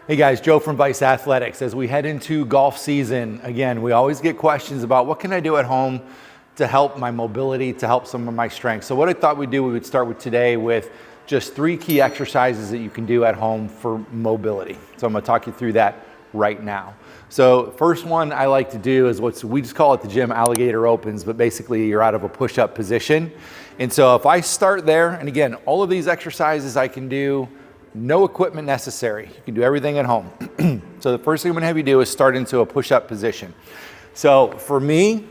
Hey guys, Joe from Vice Athletics. As we head into golf season, again, we always get questions about what can I do at home to help my mobility, to help some of my strengths. So what I thought we would start with today with just 3 key exercises that you can do at home for mobility. So I'm gonna talk you through that right now. So first one I like to do is we just call it the gym Alligator Opens, but basically you're out of a push-up position. And so if I start there, and again, all of these exercises I can do, no equipment necessary. You can do everything at home. So the first thing I'm gonna have you do is start into a push-up position. So for me,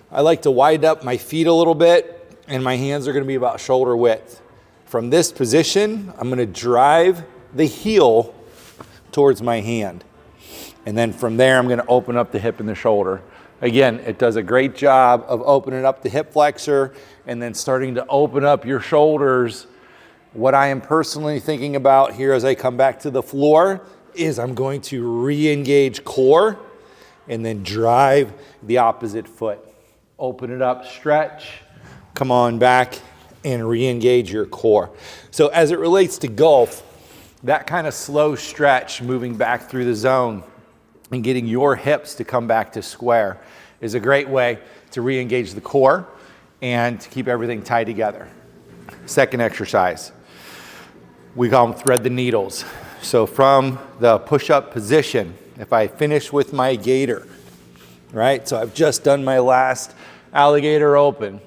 I like to widen up my feet a little bit, and my hands are gonna be about shoulder width. From this position, I'm gonna drive the heel towards my hand. And then from there, I'm gonna open up the hip and the shoulder. Again, it does a great job of opening up the hip flexor and then starting to open up your shoulders. What I am personally thinking about here as I come back to the floor is I'm going to re-engage core and then drive the opposite foot. Open it up, stretch, come on back and re-engage your core. So as it relates to golf, that kind of slow stretch moving back through the zone and getting your hips to come back to square is a great way to re-engage the core and to keep everything tied together. Second exercise. We call them thread the needles. So from the push-up position, if I finish with my gator, right? So I've just done my last Alligator Open.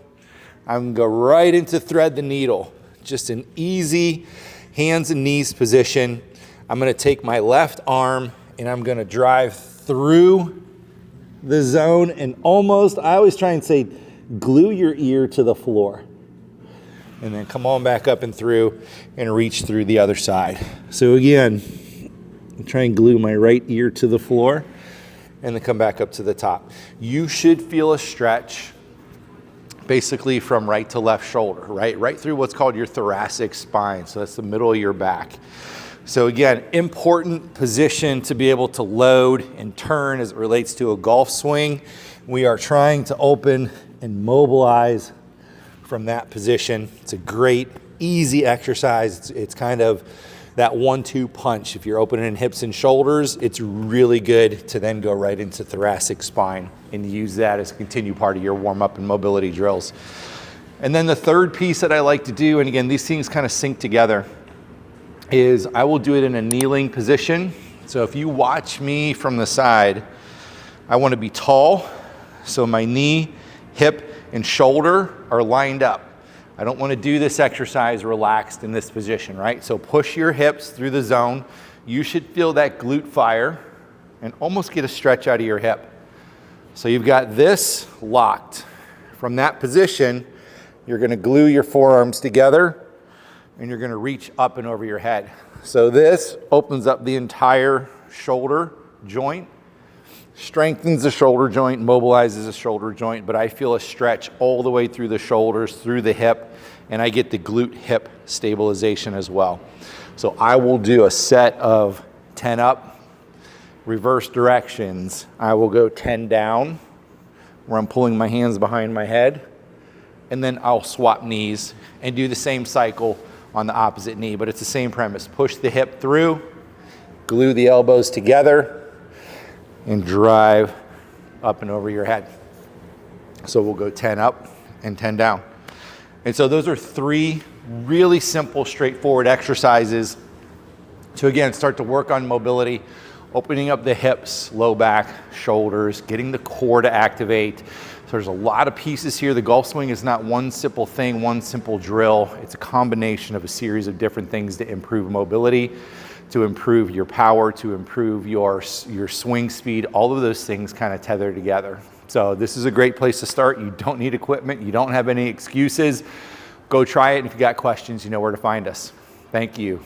I'm gonna go right into thread the needle. Just an easy hands and knees position. I'm gonna take my left arm and I'm gonna drive through the zone and almost, I always try and say, glue your ear to the floor. And then come on back up and through and reach through the other side. So again, try and glue my right ear to the floor and then come back up to the top. You should feel a stretch basically from right to left shoulder, right through what's called your thoracic spine. So that's the middle of your back. So again, important position to be able to load and turn as it relates to a golf swing. We are trying to open and mobilize from that position. It's a great, easy exercise. It's kind of that 1-2 punch. If you're opening hips and shoulders, it's really good to then go right into thoracic spine and use that as a continued part of your warm-up and mobility drills. And then the third piece that I like to do, and again, these things kind of sync together, is I will do it in a kneeling position. So if you watch me from the side, I want to be tall, so my knee, hip, and shoulder are lined up. I don't want to do this exercise relaxed in this position, right? So push your hips through the zone. You should feel that glute fire and almost get a stretch out of your hip. So you've got this locked. From that position, you're going to glue your forearms together and you're going to reach up and over your head. So this opens up the entire shoulder joint, strengthens the shoulder joint, mobilizes the shoulder joint, but I feel a stretch all the way through the shoulders, through the hip, and I get the glute hip stabilization as well. So I will do a set of 10 up, reverse directions. I will go 10 down, where I'm pulling my hands behind my head, and then I'll swap knees and do the same cycle on the opposite knee, but it's the same premise. Push the hip through, glue the elbows together, and drive up and over your head. So we'll go 10 up and 10 down. And so those are 3 really simple, straightforward exercises to, again, start to work on mobility, opening up the hips, low back, shoulders, getting the core to activate. So there's a lot of pieces here. The golf swing is not one simple thing, one simple drill. It's a combination of a series of different things to improve mobility, to improve your power, to improve your swing speed. All of those things kind of tether together. So this is a great place to start. You don't need equipment. You don't have any excuses. Go try it. And if you got questions, you know where to find us. Thank you.